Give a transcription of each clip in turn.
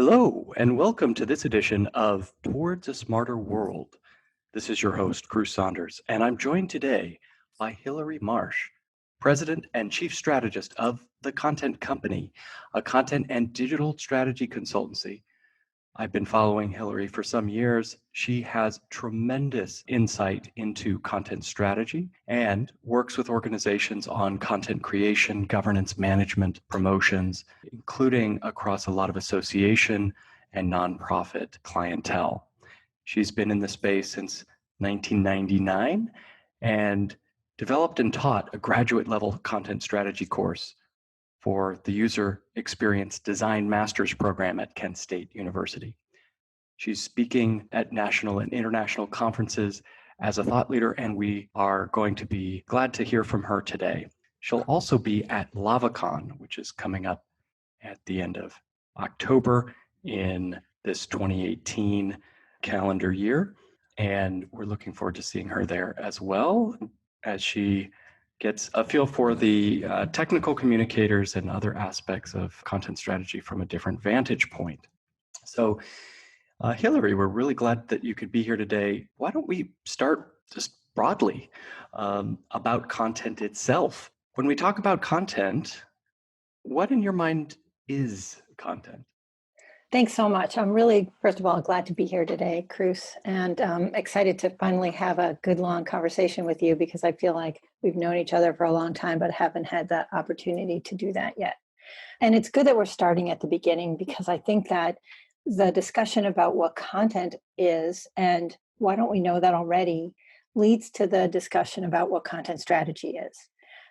Hello, and welcome to this edition of Towards a Smarter World. This is your host, Cruce Saunders, and I'm joined today by Hilary Marsh, President and Chief Strategist of The Content Company, a content and digital strategy consultancy. I've been following Hilary for some years. She has tremendous insight into content strategy and works with organizations on content creation, governance management, promotions, including across a lot of association and nonprofit clientele. She's been in the space since 1999 and developed and taught a graduate level content strategy course for the User Experience Design Master's Program at Kent State University. She's speaking at national and international conferences as a thought leader, and we are going to be glad to hear from her today. She'll also be at LavaCon, which is coming up at the end of October in this 2018 calendar year, and we're looking forward to seeing her there as well as she gets a feel for the technical communicators and other aspects of content strategy from a different vantage point. So, Hilary, we're really glad that you could be here today. Why don't we start just broadly about content itself? When we talk about content, what in your mind is content? Thanks so much. I'm really, first of all, glad to be here today, Cruce, and excited to finally have a good long conversation with you because I feel like we've known each other for a long time, but haven't had the opportunity to do that yet. And it's good that we're starting at the beginning because I think that the discussion about what content is and why don't we know that already leads to the discussion about what content strategy is.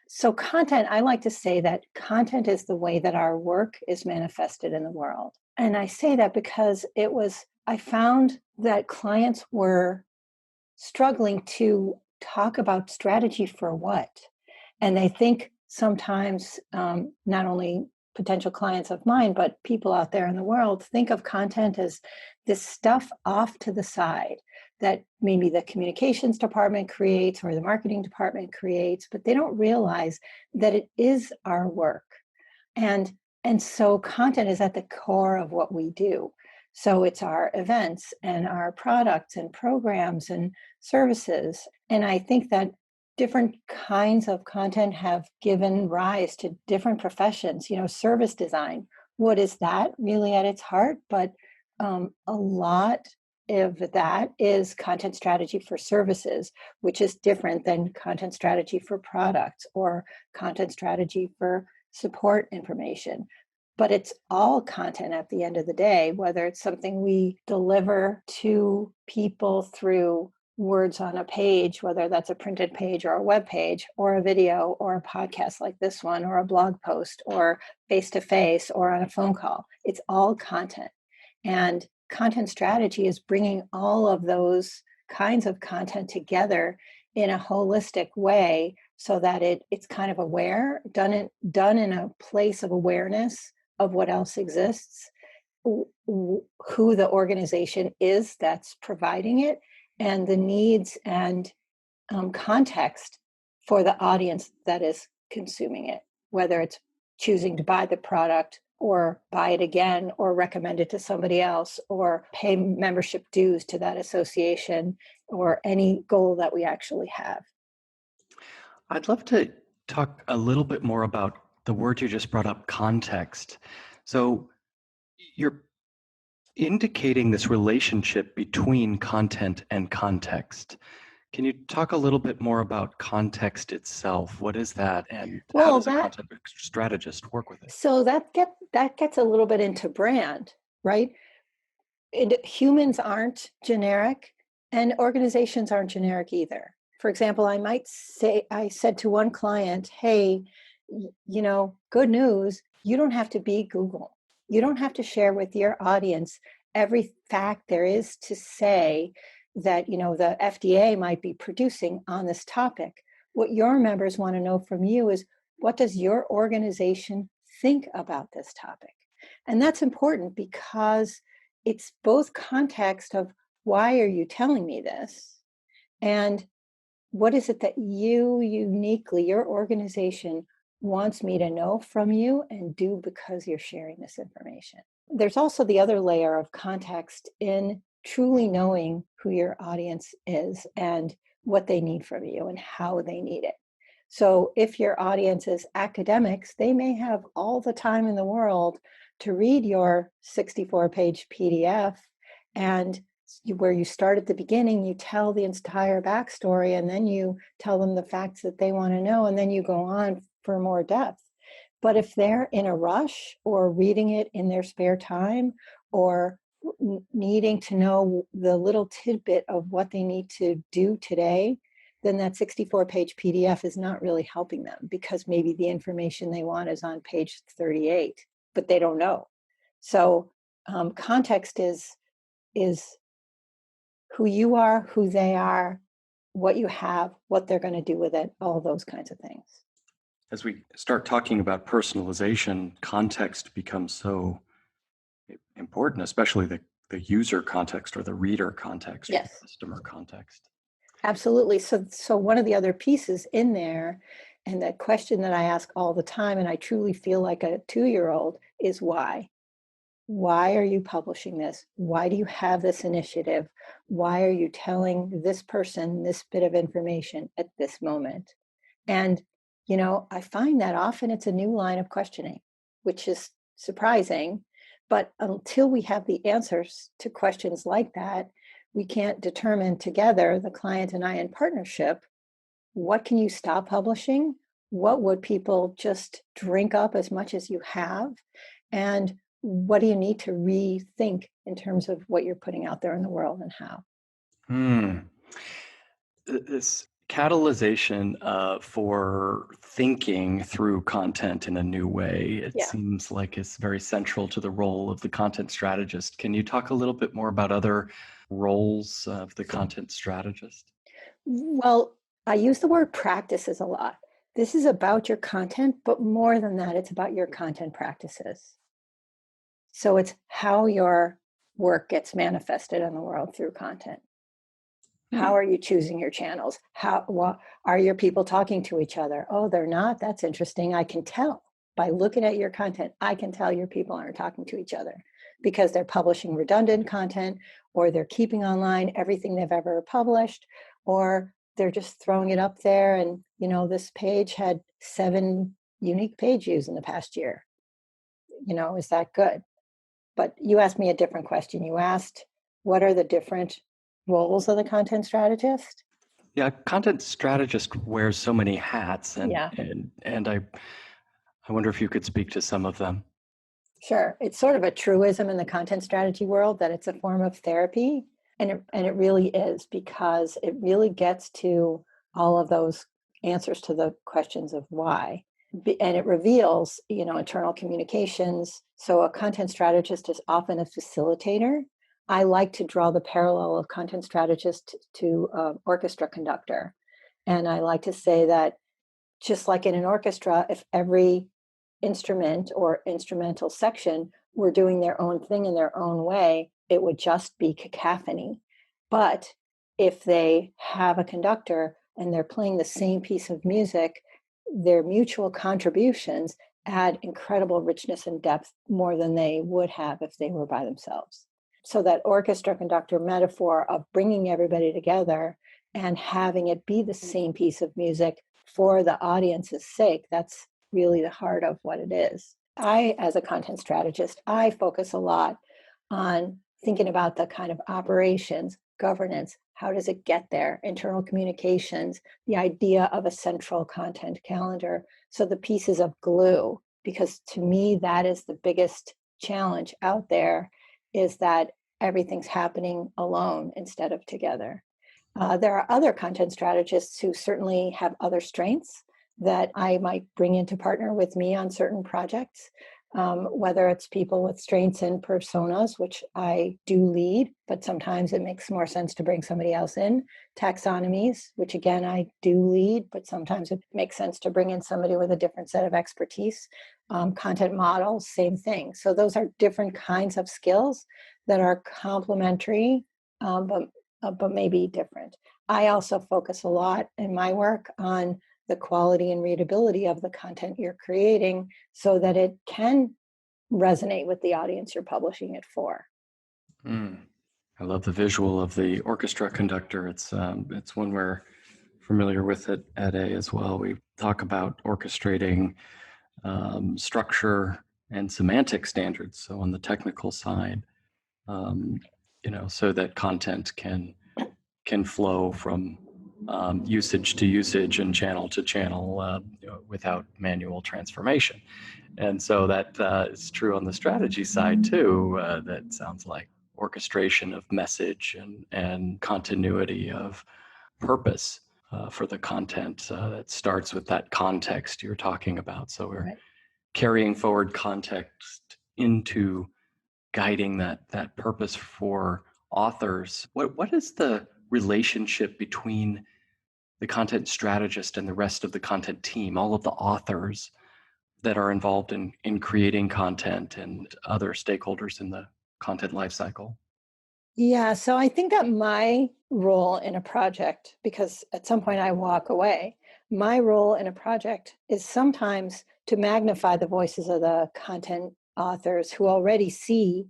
So content, I like to say that content is the way that our work is manifested in the world. And I say that because I found that clients were struggling to talk about strategy for what. And they think sometimes not only potential clients of mine, but people out there in the world think of content as this stuff off to the side that maybe the communications department creates or the marketing department creates, but they don't realize that it is our work. And so content is at the core of what we do. So it's our events and our products and programs and services. And I think that different kinds of content have given rise to different professions. Service design, what is that really at its heart? But a lot of that is content strategy for services, which is different than content strategy for products or content strategy for support information. But it's all content at the end of the day, whether it's something we deliver to people through words on a page, whether that's a printed page or a web page or a video or a podcast like this one or a blog post or face-to-face or on a phone call. It's all content. And content strategy is bringing all of those kinds of content together in a holistic way so that it's kind of aware, done in a place of awareness of what else exists, who the organization is that's providing it, and the needs and context for the audience that is consuming it, whether it's choosing to buy the product or buy it again or recommend it to somebody else or pay membership dues to that association or any goal that we actually have. I'd love to talk a little bit more about the word you just brought up, context. So you're indicating this relationship between content and context. Can you talk a little bit more about context itself? What is that, and how does a content strategist work with it? So that gets a little bit into brand, right? Humans aren't generic, and organizations aren't generic either. For example, I said to one client, hey, good news, you don't have to be Google. You don't have to share with your audience every fact there is to say that, the FDA might be producing on this topic. What your members want to know from you is, what does your organization think about this topic? And that's important because it's both context of why are you telling me this? And what is it that you uniquely, your organization wants me to know from you and do because you're sharing this information? there's also the other layer of context in truly knowing who your audience is and what they need from you and how they need it. So if your audience is academics, they may have all the time in the world to read your 64-page PDF, and where you start at the beginning, you tell the entire backstory, and then you tell them the facts that they want to know, and then you go on for more depth. But if they're in a rush or reading it in their spare time or needing to know the little tidbit of what they need to do today, then that 64-page PDF is not really helping them, because maybe the information they want is on page 38, but they don't know. So context is who you are, who they are, what you have, what they're going to do with it, all those kinds of things. As we start talking about personalization, context becomes so important, especially the user context or the reader context or Yes. the customer context. Absolutely. So one of the other pieces in there, and that question that I ask all the time, and I truly feel like a 2-year-old, is why? Why are you publishing this? Why do you have this initiative? Why are you telling this person this bit of information at this moment? And, I find that often it's a new line of questioning, which is surprising. But until we have the answers to questions like that, we can't determine together, the client and I in partnership, what can you stop publishing? What would people just drink up as much as you have? And what do you need to rethink in terms of what you're putting out there in the world and how? Hmm. This catalyzation for thinking through content in a new way, it Yeah. seems like it's very central to the role of the content strategist. Can you talk a little bit more about other roles of the content strategist? Well, I use the word practices a lot. This is about your content, but more than that, it's about your content practices. So it's how your work gets manifested in the world through content. How Hmm. are you choosing your channels? Are your people talking to each other? Oh, they're not? That's interesting. I can tell by looking at your content. I can tell your people aren't talking to each other because they're publishing redundant content, or they're keeping online everything they've ever published, or they're just throwing it up there. And, this page had 7 unique page views in the past year. Is that good? But you asked me a different question. You asked, what are the different roles of the content strategist? Yeah, content strategist wears so many hats, and Yeah, I wonder if you could speak to some of them. sure. It's sort of a truism in the content strategy world that it's a form of therapy. And it really is, because it really gets to all of those answers to the questions of why. And it reveals, internal communications. So a content strategist is often a facilitator. I like to draw the parallel of content strategist to orchestra conductor. And I like to say that, just like in an orchestra, if every instrument or instrumental section were doing their own thing in their own way, it would just be cacophony. But if they have a conductor and they're playing the same piece of music, their mutual contributions add incredible richness and depth, more than they would have if they were by themselves. So that orchestra conductor metaphor of bringing everybody together and having it be the same piece of music for the audience's sake, that's really the heart of what it is. As a content strategist, I focus a lot on thinking about the kind of operations, governance, how does it get there, internal communications, the idea of a central content calendar. So the pieces of glue, because to me, that is the biggest challenge out there, is that everything's happening alone instead of together. There are other content strategists who certainly have other strengths that I might bring in to partner with me on certain projects, whether it's people with strengths in personas, which I do lead, but sometimes it makes more sense to bring somebody else in, taxonomies, which again, I do lead, but sometimes it makes sense to bring in somebody with a different set of expertise, content models, same thing. So those are different kinds of skills that are complementary, but maybe different. I also focus a lot in my work on the quality and readability of the content you're creating, so that it can resonate with the audience you're publishing it for. Mm. I love the visual of the orchestra conductor. It's one we're familiar with at A as well. We talk about orchestrating structure and semantic standards. So on the technical side, so that content can flow from usage to usage and channel to channel without manual transformation. And so that is true on the strategy side too. That sounds like orchestration of message and continuity of purpose for the content that starts with that context you're talking about. So we're carrying forward context into guiding that purpose for authors. What is the relationship between the content strategist and the rest of the content team, all of the authors that are involved in creating content and other stakeholders in the content lifecycle? Yeah, so I think that my role in a project, because at some point I walk away, my role in a project is sometimes to magnify the voices of the content authors who already see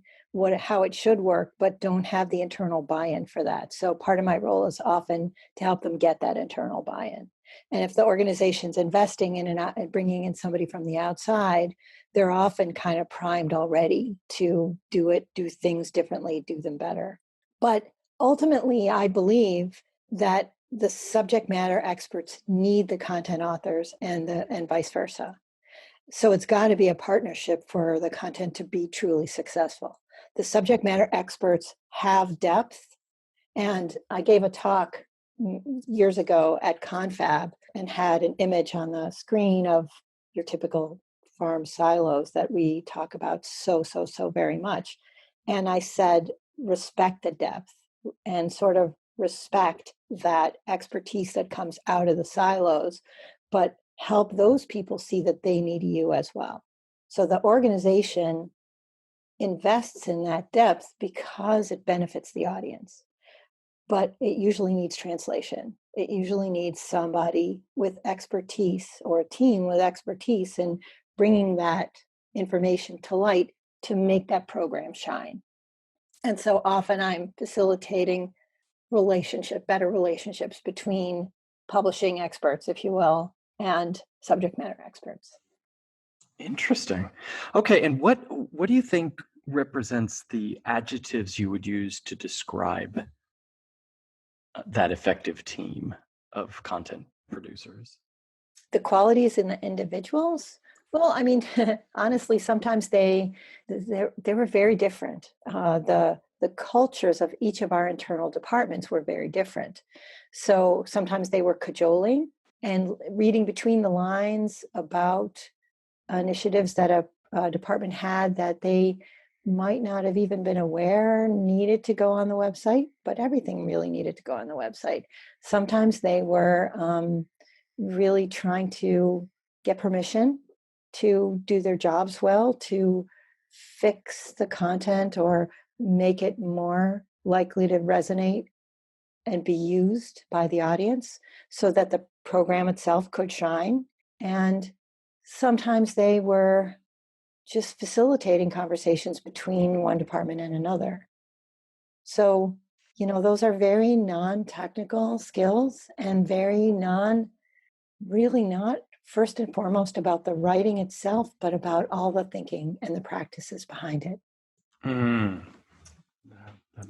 how it should work, but don't have the internal buy-in for that. So part of my role is often to help them get that internal buy-in. And if the organization's investing in and bringing in somebody from the outside, they're often kind of primed already to do things differently, do them better. But ultimately, I believe that the subject matter experts need the content authors and vice versa. So it's got to be a partnership for the content to be truly successful. The subject matter experts have depth. And I gave a talk years ago at Confab and had an image on the screen of your typical farm silos that we talk about so very much. And I said, respect the depth and sort of respect that expertise that comes out of the silos, but help those people see that they need you as well. So the organization invests in that depth because it benefits the audience. But it usually needs translation. It usually needs somebody with expertise or a team with expertise in bringing that information to light to make that program shine. And so often I'm facilitating better relationships between publishing experts, if you will, and subject matter experts. Interesting. Okay, and what do you think represents the adjectives you would use to describe that effective team of content producers? The qualities in the individuals, well, I mean, honestly, sometimes they were very different. The cultures of each of our internal departments were very different. So sometimes they were cajoling and reading between the lines about initiatives that a department had that they might not have even been aware needed to go on the website, but everything really needed to go on the website. Sometimes they were really trying to get permission to do their jobs well, to fix the content or make it more likely to resonate and be used by the audience so that the program itself could shine. And sometimes they were just facilitating conversations between one department and another. So, those are very non-technical skills and really not first and foremost about the writing itself, but about all the thinking and the practices behind it. That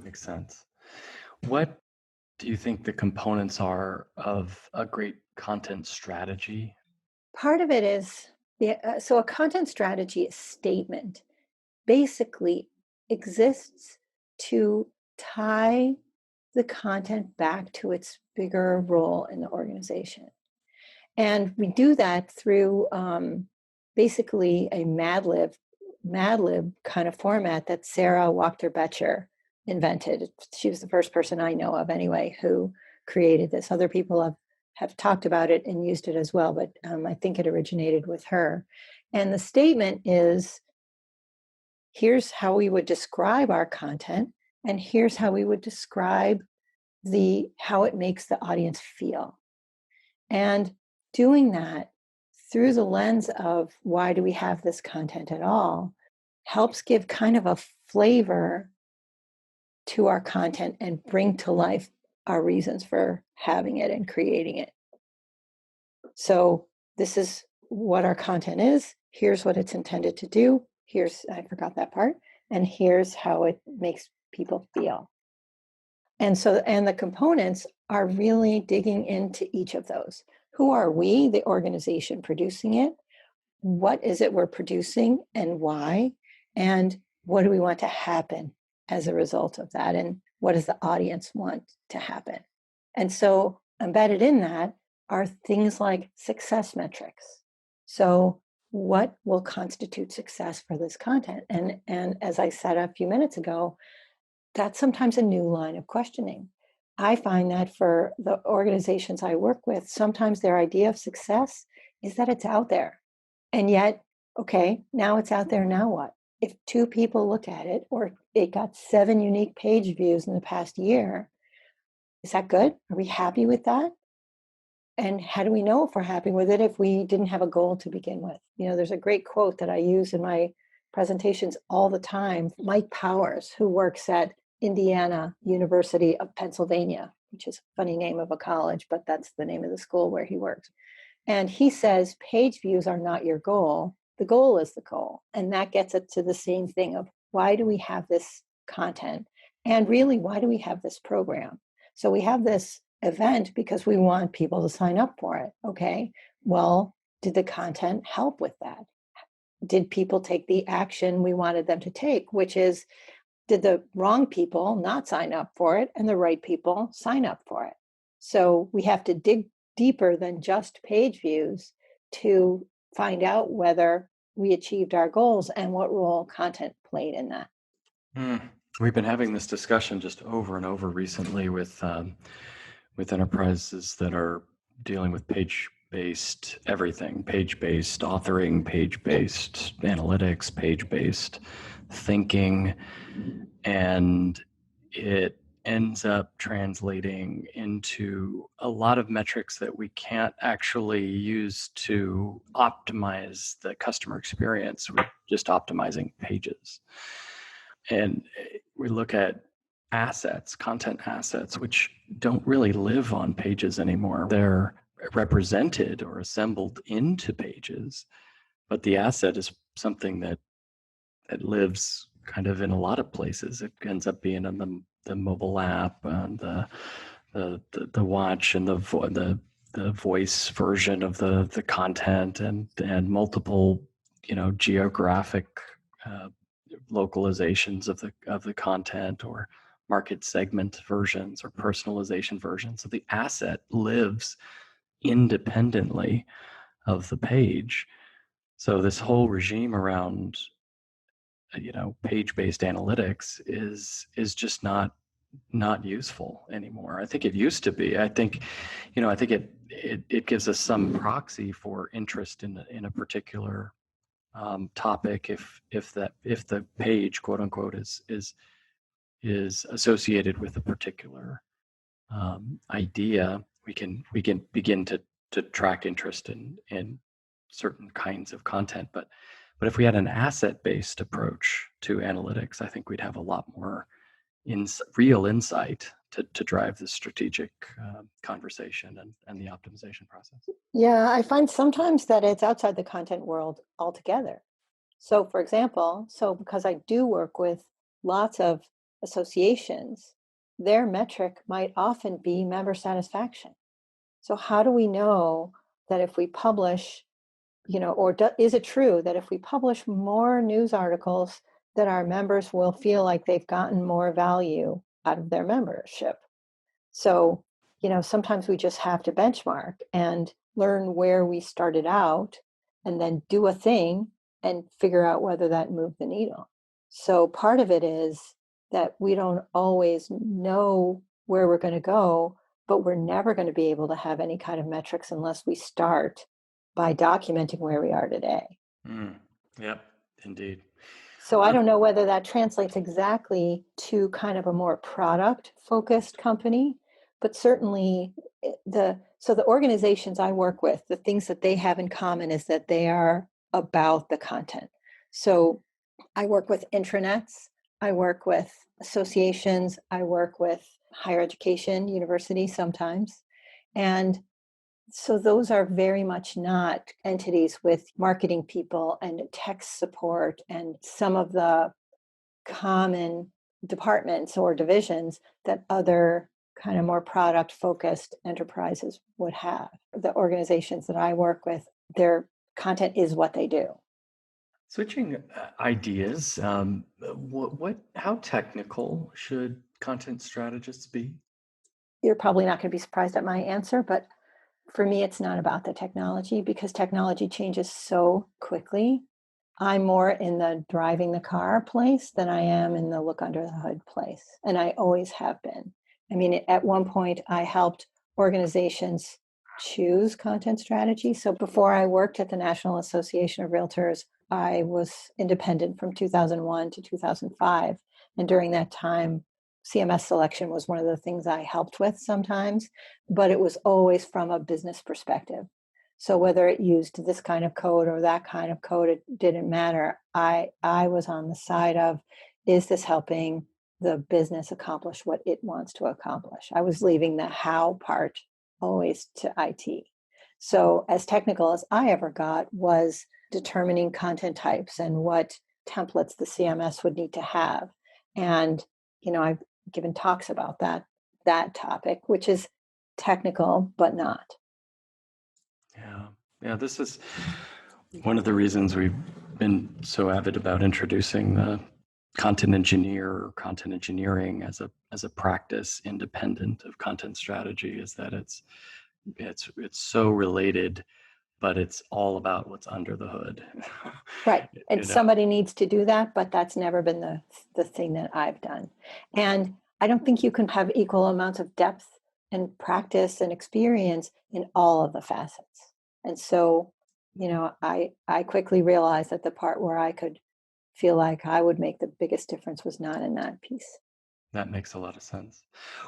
makes sense. What do you think the components are of a great content strategy? Part of it is, so a content strategy is statement, basically exists to tie the content back to its bigger role in the organization. And we do that through basically a Mad Lib kind of format that Sarah Wachter-Becher invented. She was the first person I know of anyway who created this. Other people have talked about it and used it as well, but I think it originated with her. And the statement is, here's how we would describe our content, and here's how we would describe how it makes the audience feel. And doing that through the lens of why do we have this content at all helps give kind of a flavor to our content and bring to life our reasons for having it and creating it. So this is what our content is. Here's what it's intended to do. I forgot that part. And here's how it makes people feel. And the components are really digging into each of those. Who are we, the organization producing it? What is it we're producing and why? And what do we want to happen as a result of that? And what does the audience want to happen? And so embedded in that are things like success metrics. So what will constitute success for this content? And as I said a few minutes ago, that's sometimes a new line of questioning. I find that for the organizations I work with, sometimes their idea of success is that it's out there. And yet, okay, now it's out there, now what? If 2 people look at it, or it got 7 unique page views in the past year, is that good? Are we happy with that? And how do we know if we're happy with it if we didn't have a goal to begin with? There's a great quote that I use in my presentations all the time. Mike Powers, who works at Indiana University of Pennsylvania, which is a funny name of a college, but that's the name of the school where he works. And he says, page views are not your goal. The goal is the goal. And that gets it to the same thing of why do we have this content? And really, why do we have this program? So we have this event because we want people to sign up for it. Okay. Well, did the content help with that? Did people take the action we wanted them to take, which is, did the wrong people not sign up for it and the right people sign up for it? So we have to dig deeper than just page views to find out whether we achieved our goals and what role content played in that. We've been having this discussion just over and over recently with enterprises that are dealing with page-based everything, page-based authoring, page-based analytics, page-based thinking, and it ends up translating into a lot of metrics that we can't actually use to optimize the customer experience. We're just optimizing pages. And we look at assets, content assets, which don't really live on pages anymore. They're represented or assembled into pages, but the asset is something that lives kind of in a lot of places. It ends up being in the mobile app, and the watch, and the voice version of the content, and multiple geographic localizations of the content, or market segment versions, or personalization versions. So the asset lives independently of the page. So this whole regime around page-based analytics is just not useful anymore. I think it used to be. I think it gives us some proxy for interest in a particular topic if the page, quote unquote, is associated with a particular idea. We can begin to track interest in certain kinds of content. But if we had an asset-based approach to analytics, I think we'd have a lot more real insight to drive the strategic conversation and the optimization process. Yeah, I find sometimes that it's outside the content world altogether. So, for example, because I do work with lots of associations, their metric might often be member satisfaction. So, how do we know that if we publish, is it true that if we publish more news articles, that our members will feel like they've gotten more value out of their membership? So, sometimes we just have to benchmark and learn where we started out and then do a thing and figure out whether that moved the needle. So part of it is that we don't always know where we're going to go, but we're never going to be able to have any kind of metrics unless we start by documenting where we are today. Yep, indeed. So I don't know whether that translates exactly to kind of a more product-focused company, but certainly the organizations I work with, the things that they have in common is that they are about the content. So I work with intranets, I work with associations, I work with higher education, universities sometimes. And so those are very much not entities with marketing people and tech support and some of the common departments or divisions that other kind of more product focused enterprises would have. The organizations that I work with, their content is what they do. Switching ideas, how technical should content strategists be? You're probably not going to be surprised at my answer, but for me, it's not about the technology because technology changes so quickly. I'm more in the driving the car place than I am in the look under the hood place. And I always have been. I mean, at one point, I helped organizations choose content strategy. So before I worked at the National Association of Realtors, I was independent from 2001 to 2005. And during that time, CMS selection was one of the things I helped with sometimes, but it was always from a business perspective. So whether it used this kind of code or that kind of code, it didn't matter. I was on the side of, is this helping the business accomplish what it wants to accomplish? I was leaving the how part always to IT. So as technical as I ever got was determining content types and what templates the CMS would need to have. And, I've given talks about that topic, which is technical, but not. Yeah. Yeah, this is one of the reasons we've been so avid about introducing the content engineer or content engineering as a practice independent of content strategy is that it's so related, but it's all about what's under the hood. Right. And You know, somebody needs to do that, but that's never been the thing that I've done. And I don't think you can have equal amounts of depth and practice and experience in all of the facets. And so, I quickly realized that the part where I could feel like I would make the biggest difference was not in that piece. that makes a lot of sense.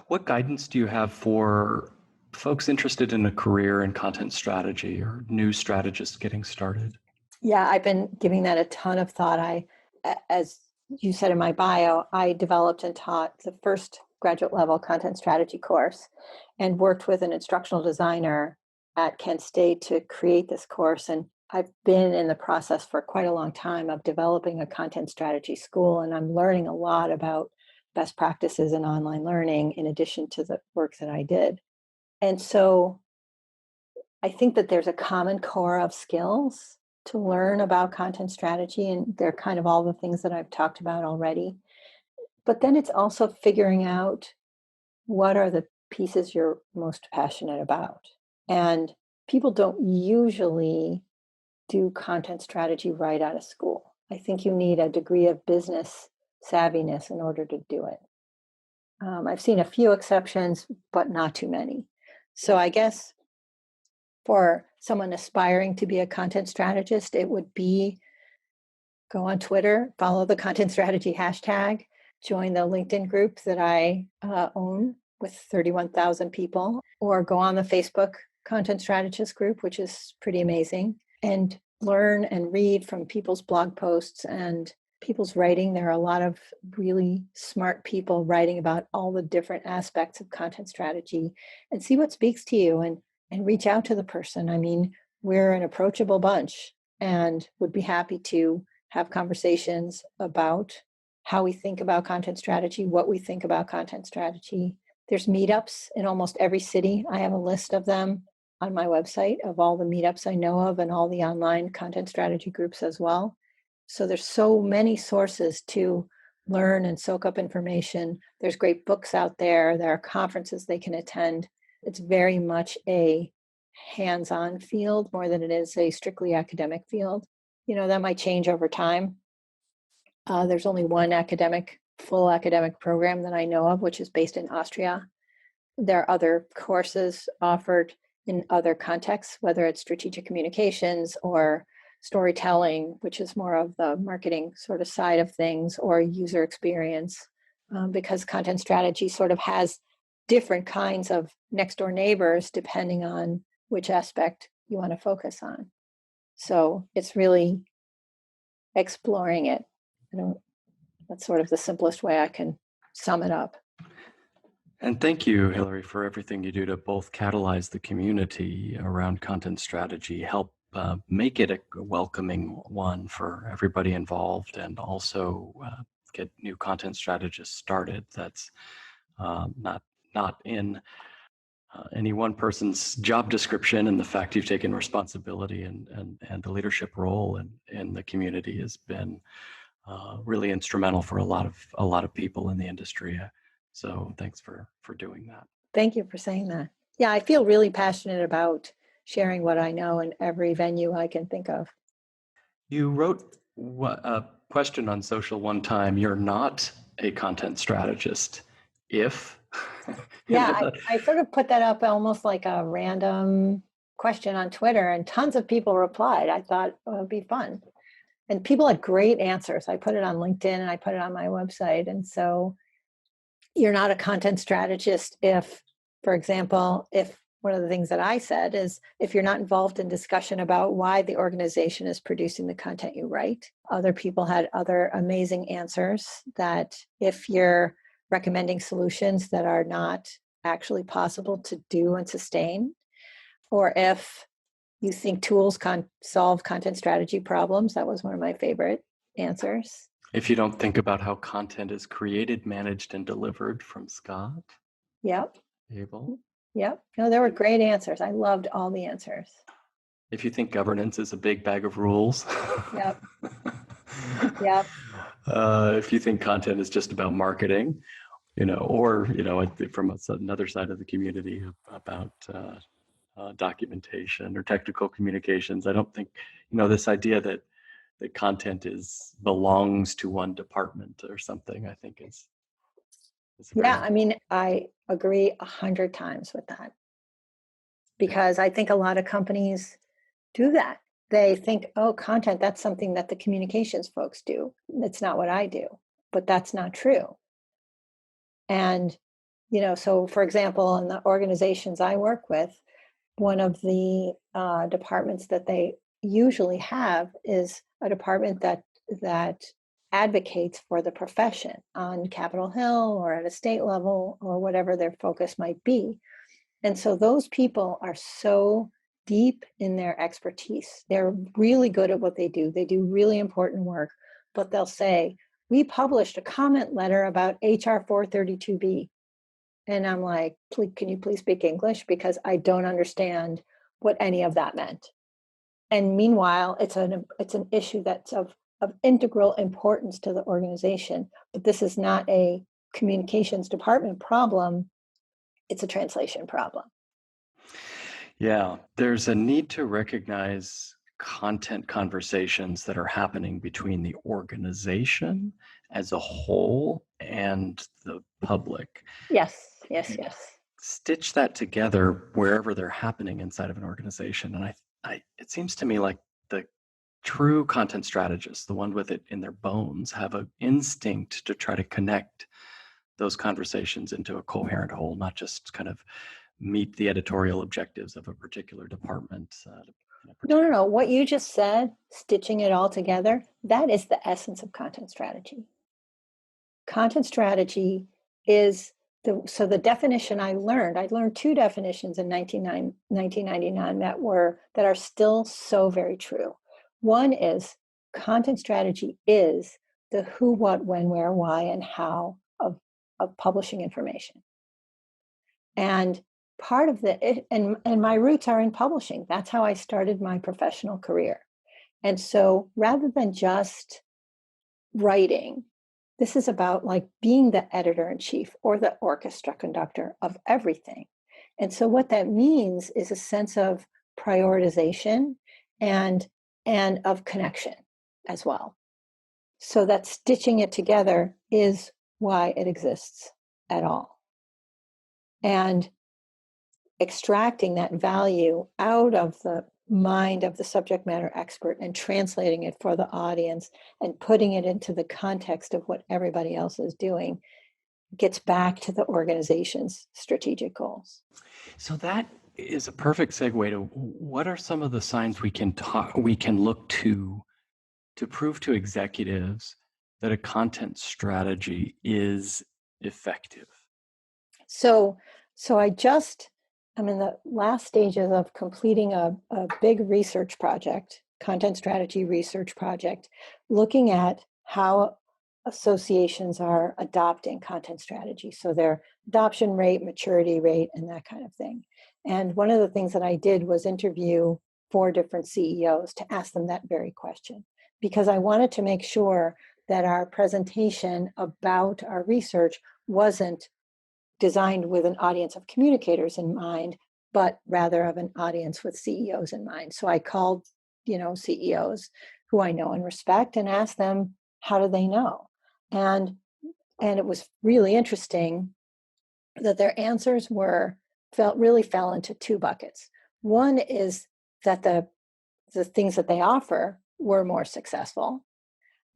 What guidance do you have for folks interested in a career in content strategy or new strategists getting started? Yeah, I've been giving that a ton of thought. As you said in my bio, I developed and taught the first graduate level content strategy course and worked with an instructional designer at Kent State to create this course. And I've been in the process for quite a long time of developing a content strategy school, and I'm learning a lot about best practices in online learning in addition to the work that I did. And so I think that there's a common core of skills to learn about content strategy, and they're kind of all the things that I've talked about already. But then it's also figuring out what are the pieces you're most passionate about. And people don't usually do content strategy right out of school. I think you need a degree of business savviness in order to do it. I've seen a few exceptions, but not too many. So I guess for someone aspiring to be a content strategist, it would be go on Twitter, follow the content strategy hashtag, join the LinkedIn group that I own with 31,000 people, or go on the Facebook content strategist group, which is pretty amazing, and learn and read from people's blog posts and people's writing. There are a lot of really smart people writing about all the different aspects of content strategy and see what speaks to you and reach out to the person. I mean, we're an approachable bunch and would be happy to have conversations about how we think about content strategy, what we think about content strategy. There's meetups in almost every city. I have a list of them on my website of all the meetups I know of and all the online content strategy groups as well. So there's so many sources to learn and soak up information. There's great books out there. There are conferences they can attend. It's very much a hands-on field more than it is a strictly academic field. That might change over time. There's only one full academic program that I know of, which is based in Austria. There are other courses offered in other contexts, whether it's strategic communications or storytelling, which is more of the marketing sort of side of things, or user experience, because content strategy sort of has different kinds of next door neighbors depending on which aspect you want to focus on. So it's really exploring it. That's sort of the simplest way I can sum it up. And thank you, Hilary, for everything you do to both catalyze the community around content strategy, help make it a welcoming one for everybody involved, and also get new content strategists started. That's not in any one person's job description, and the fact you've taken responsibility and the leadership role in the community has been really instrumental for a lot of people in the industry. So thanks for doing that. Thank you for saying that. Yeah, I feel really passionate about sharing what I know in every venue I can think of. You wrote a question on social one time. You're not a content strategist. If Yeah, I sort of put that up almost like a random question on Twitter, and tons of people replied. I thought, oh, it'd be fun. And people had great answers. I put it on LinkedIn and I put it on my website. And so you're not a content strategist if, for example, if one of the things that I said is if you're not involved in discussion about why the organization is producing the content you write. Other people had other amazing answers that if you're recommending solutions that are not actually possible to do and sustain, or if you think tools can solve content strategy problems. That was one of my favorite answers. If you don't think about how content is created, managed, and delivered from Scott. Yep. Abel. Yep. No, there were great answers. I loved all the answers. If you think governance is a big bag of rules. Yep. Yep. If you think content is just about marketing, or, from another side of the community about documentation or technical communications. I don't think, this idea that the content belongs to one department or something, I think is yeah, I mean, I agree 100 times with that, because I think a lot of companies do that. They think, oh, content, that's something that the communications folks do. It's not what I do, but that's not true. And, so for example, in the organizations I work with, one of the departments that they usually have is a department that advocates for the profession on Capitol Hill or at a state level or whatever their focus might be. And so those people are so deep in their expertise. They're really good at what they do. They do really important work, but they'll say, we published a comment letter about HR 432B. And I'm like, can you please speak English? Because I don't understand what any of that meant. And meanwhile, it's an issue that's of integral importance to the organization. But this is not a communications department problem. It's a translation problem. Yeah, there's a need to recognize content conversations that are happening between the organization as a whole and the public. Yes. Stitch that together wherever they're happening inside of an organization. And it seems to me like the true content strategists, the one with it in their bones, have an instinct to try to connect those conversations into a coherent whole, not just kind of meet the editorial objectives of a particular department. No. What you just said, stitching it all together, that is the essence of content strategy. Content strategy is so the definition I learned two definitions in 1999 that are still so very true. One is content strategy is the who, what, when, where, why, and how of publishing information. And part of and my roots are in publishing. That's how I started my professional career. And so rather than just writing, this is about like being the editor-in-chief or the orchestra conductor of everything. And so what that means is a sense of prioritization and of connection as well. So that stitching it together is why it exists at all. And extracting that value out of the mind of the subject matter expert and translating it for the audience and putting it into the context of what everybody else is doing gets back to the organization's strategic goals. So that is a perfect segue to what are some of the signs we can look to prove to executives that a content strategy is effective? So, I'm in the last stages of completing a big research project, content strategy research project, looking at how associations are adopting content strategy. So their adoption rate, maturity rate, and that kind of thing. And one of the things that I did was interview 4 different CEOs to ask them that very question, because I wanted to make sure that our presentation about our research wasn't designed with an audience of communicators in mind, but rather of an audience with CEOs in mind. So I called, CEOs who I know and respect and asked them, how do they know? And it was really interesting that their answers fell into 2 buckets. One is that the things that they offer were more successful.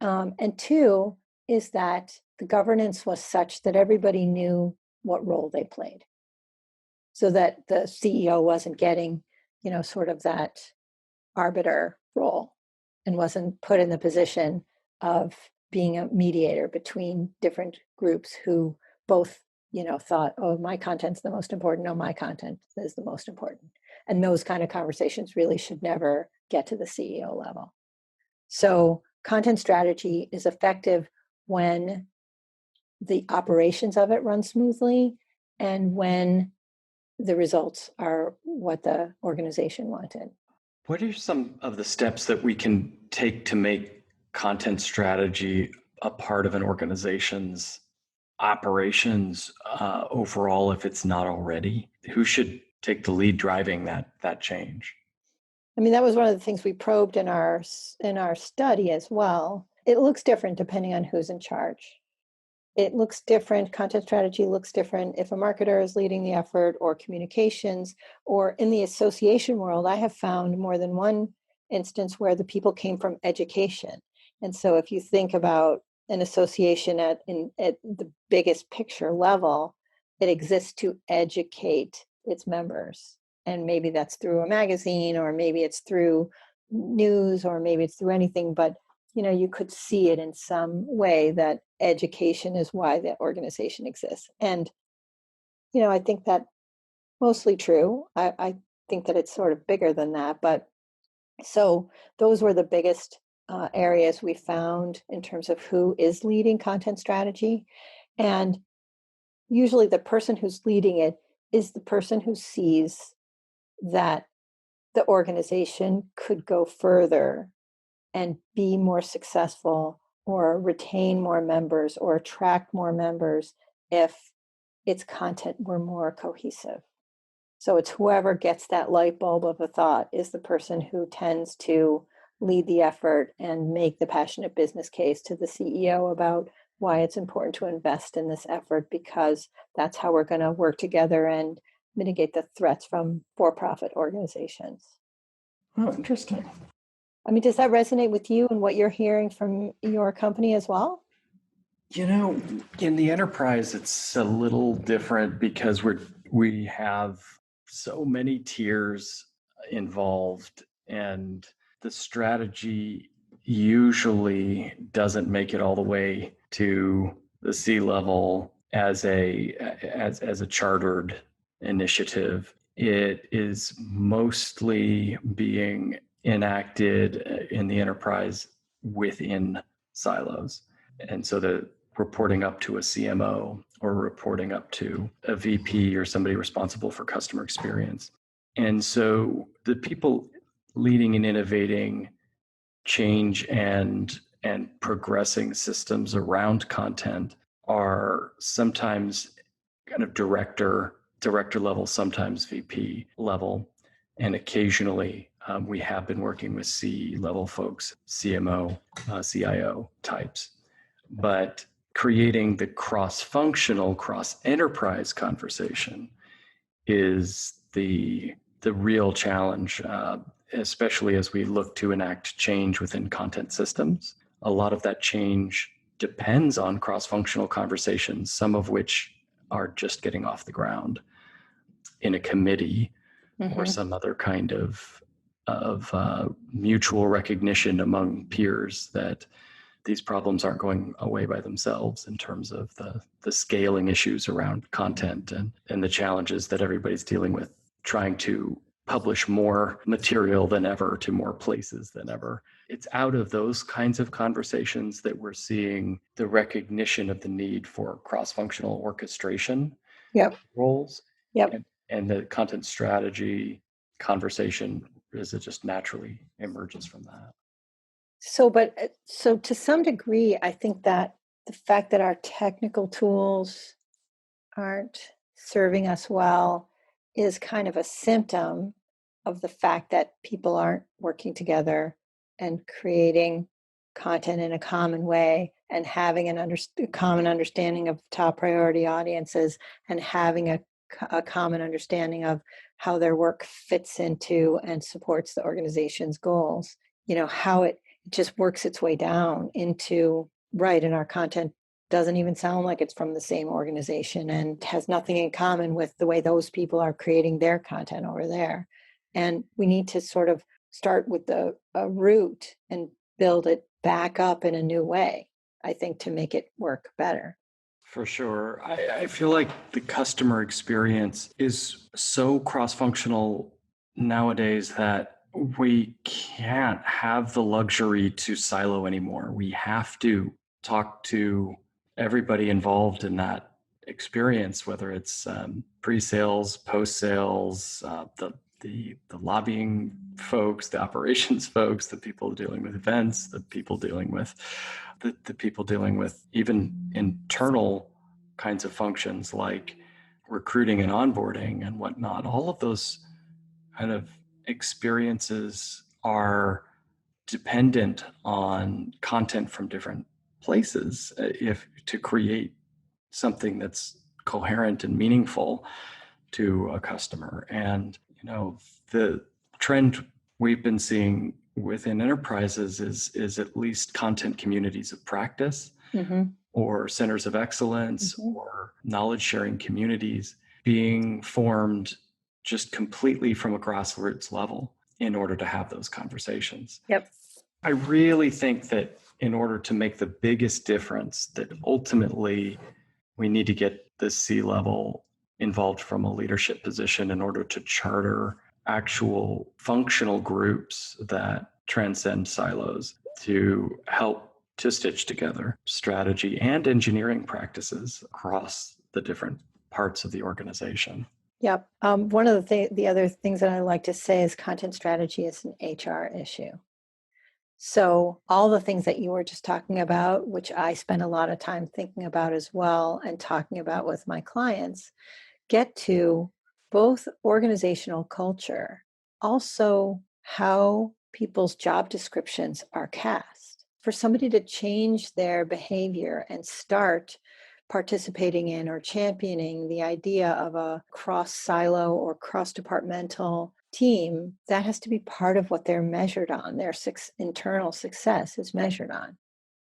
And 2 is that the governance was such that everybody knew what role they played, so that the CEO wasn't getting, sort of that arbiter role and wasn't put in the position of being a mediator between different groups who both, thought, oh, my content's the most important. No, my content is the most important. And those kind of conversations really should never get to the CEO level. So content strategy is effective when the operations of it run smoothly and when the results are what the organization wanted. What are some of the steps that we can take to make content strategy a part of an organization's operations overall, if it's not already? Who should take the lead driving that change? I mean, that was one of the things we probed in our study as well. It looks different depending on who's in charge. It looks different. Content strategy looks different if a marketer is leading the effort, or communications, or in the association world. I have found more than one instance where the people came from education. And so if you think about an association at the biggest picture level, it exists to educate its members. And maybe that's through a magazine, or maybe it's through news, or maybe it's through anything, but you could see it in some way that education is why the organization exists. And, I think that mostly true. I think that it's sort of bigger than that. But so those were the biggest areas we found in terms of who is leading content strategy. And usually the person who's leading it is the person who sees that the organization could go further and be more successful, or retain more members, or attract more members if its content were more cohesive. So it's whoever gets that light bulb of a thought is the person who tends to lead the effort and make the passionate business case to the CEO about why it's important to invest in this effort, because that's how we're going to work together and mitigate the threats from for-profit organizations. Oh, interesting. I mean, does that resonate with you and what you're hearing from your company as well? In the enterprise, it's a little different because we have so many tiers involved, and the strategy usually doesn't make it all the way to the C-level as a chartered initiative. It is mostly being enacted in the enterprise within silos. And so the reporting up to a CMO, or reporting up to a VP, or somebody responsible for customer experience. And so the people leading and innovating change and progressing systems around content are sometimes kind of director level, sometimes VP level, and occasionally we have been working with C-level folks, CMO, CIO types. But creating the cross-functional, cross-enterprise conversation is the real challenge, especially as we look to enact change within content systems. A lot of that change depends on cross-functional conversations, some of which are just getting off the ground in a committee, or some other kind of mutual recognition among peers that these problems aren't going away by themselves in terms of the scaling issues around content and the challenges that everybody's dealing with, trying to publish more material than ever to more places than ever. It's out of those kinds of conversations that we're seeing the recognition of the need for cross-functional orchestration Yep. roles. Yep. And the content strategy conversation is it just naturally emerges from that. So to some degree, I think that the fact that our technical tools aren't serving us well is kind of a symptom of the fact that people aren't working together and creating content in a common way and having common understanding of top priority audiences and having a common understanding of how their work fits into and supports the organization's goals. How it just works its way down into, right, and our content doesn't even sound like it's from the same organization and has nothing in common with the way those people are creating their content over there. And we need to sort of start with the root and build it back up in a new way, I think, to make it work better. For sure. I feel like the customer experience is so cross-functional nowadays that we can't have the luxury to silo anymore. We have to talk to everybody involved in that experience, whether it's pre-sales, post-sales, the lobbying folks, the operations folks, the people dealing with events, the people dealing with even internal kinds of functions like recruiting and onboarding and whatnot. All of those kind of experiences are dependent on content from different places if to create something that's coherent and meaningful to a customer. And the trend we've been seeing within enterprises is at least content communities of practice, or centers of excellence, or knowledge sharing communities being formed just completely from a grassroots level in order to have those conversations. Yep. I really think that in order to make the biggest difference, that ultimately we need to get the C-level involved from a leadership position in order to charter actual functional groups that transcend silos to help to stitch together strategy and engineering practices across the different parts of the organization. Yep. One of the other things that I like to say is content strategy is an HR issue. So all the things that you were just talking about, which I spend a lot of time thinking about as well and talking about with my clients, get to both organizational culture, also how people's job descriptions are cast. For somebody to change their behavior and start participating in or championing the idea of a cross-silo or cross-departmental team, that has to be part of what they're measured on. Their internal success is measured on.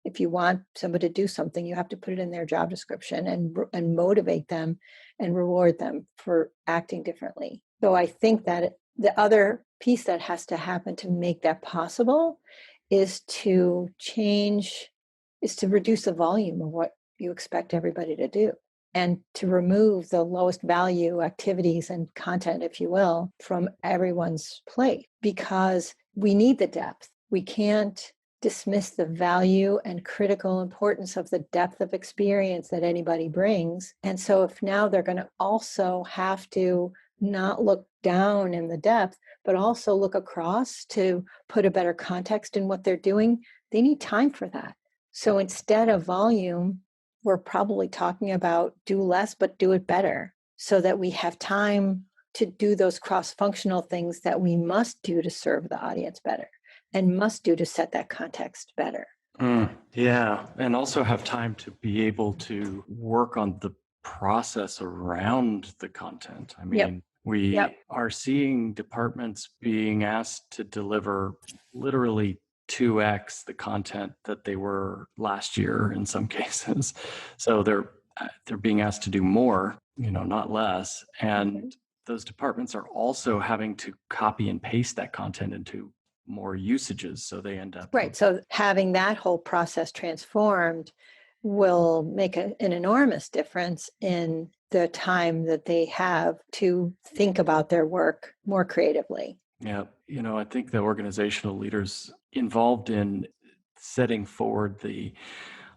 If you want somebody to do something, you have to put it in their job description and motivate them and reward them for acting differently. So I think that the other piece that has to happen to make that possible is to reduce the volume of what you expect everybody to do, and to remove the lowest value activities and content, if you will, from everyone's plate, because we need the depth. We can't dismiss the value and critical importance of the depth of experience that anybody brings. And so if now they're going to also have to not look down in the depth, but also look across to put a better context in what they're doing, they need time for that. So instead of volume, we're probably talking about do less, but do it better, so that we have time to do those cross-functional things that we must do to serve the audience better and must do to set that context better. Yeah, and also have time to be able to work on the process around the content. I mean, we are seeing departments being asked to deliver literally 2x the content that they were last year in some cases. So they're being asked to do more, not less. And those departments are also having to copy and paste that content into more usages. So they end up Right. So having that whole process transformed will make an enormous difference in the time that they have to think about their work more creatively. Yeah, I think the organizational leaders involved in setting forward the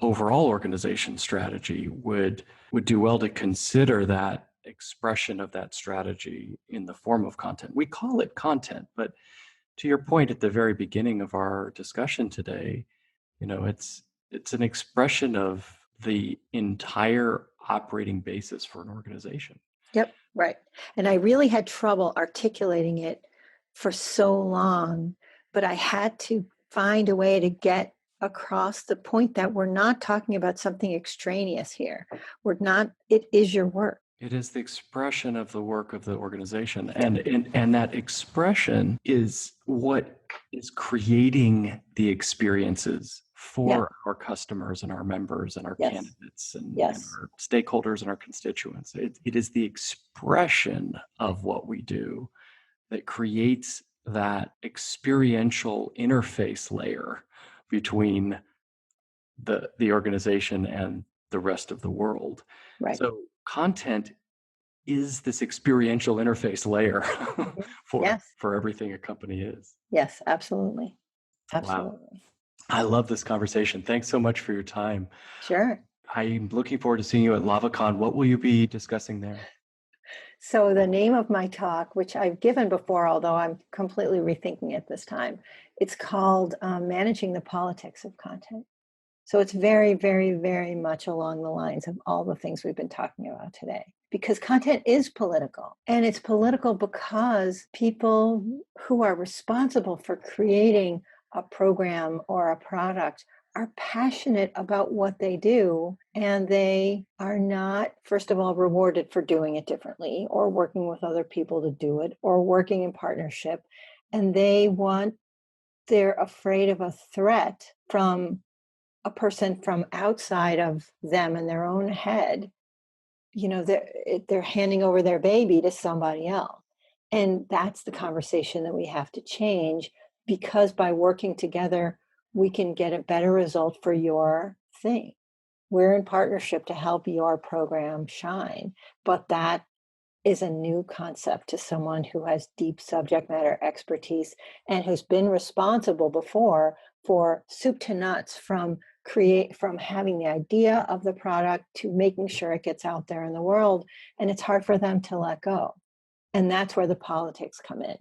overall organization strategy would do well to consider that expression of that strategy in the form of content. We call it content, but to your point at the very beginning of our discussion today, it's an expression of the entire operating basis for an organization. Yep, right. And I really had trouble articulating it for so long, but I had to find a way to get across the point that we're not talking about something extraneous here. It is your work. It is the expression of the work of the organization. And that expression is what is creating the experiences for our customers and our members and our candidates and our stakeholders and our constituents. It is the expression of what we do that creates that experiential interface layer between the organization and the rest of the world. Right. So content is this experiential interface layer for everything a company is. Yes, absolutely. Wow. I love this conversation. Thanks so much for your time. Sure. I'm looking forward to seeing you at LavaCon. What will you be discussing there? So the name of my talk, which I've given before, although I'm completely rethinking it this time, it's called Managing the Politics of Content. So it's very, very, very much along the lines of all the things we've been talking about today. Because content is political. And it's political because people who are responsible for creating a program or a product are passionate about what they do, and they are not, first of all, rewarded for doing it differently or working with other people to do it or working in partnership. And they're afraid of a threat from a person from outside of them in their own head. They're handing over their baby to somebody else. And that's the conversation that we have to change, because by working together, we can get a better result for your thing. We're in partnership to help your program shine. But that is a new concept to someone who has deep subject matter expertise and who's been responsible before for soup to nuts, from having the idea of the product to making sure it gets out there in the world. And it's hard for them to let go. And that's where the politics come in.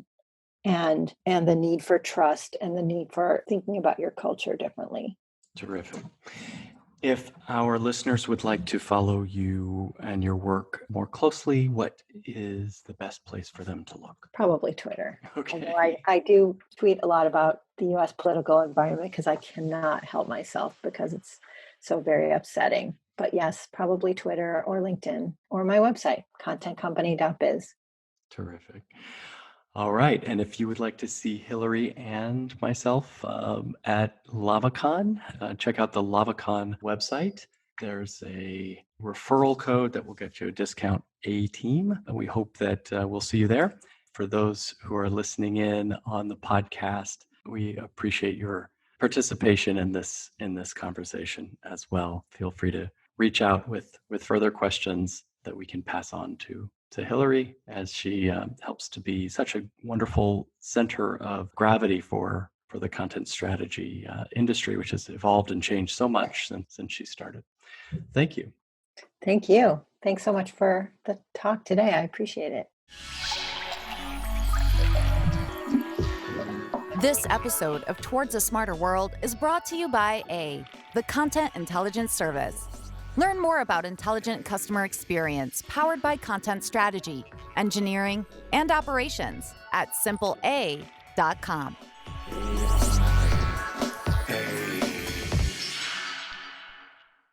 And the need for trust and the need for thinking about your culture differently. Terrific. If our listeners would like to follow you and your work more closely, what is the best place for them to look? Probably Twitter. Okay. Although I do tweet a lot about the U.S. political environment because I cannot help myself because it's so very upsetting. But yes, probably Twitter or LinkedIn or my website, contentcompany.biz. Terrific. All right. And if you would like to see Hilary and myself at LavaCon, check out the LavaCon website. There's a referral code that will get you a discount, A-Team. And we hope that we'll see you there. For those who are listening in on the podcast, we appreciate your participation in this conversation as well. Feel free to reach out with further questions that we can pass on to Hilary, as she helps to be such a wonderful center of gravity for the content strategy industry, which has evolved and changed so much since she started. Thank you. Thank you. Thanks so much for the talk today. I appreciate it. This episode of Towards a Smarter World is brought to you by the Content Intelligence Service. Learn more about intelligent customer experience powered by content strategy, engineering, and operations at simpleA.com.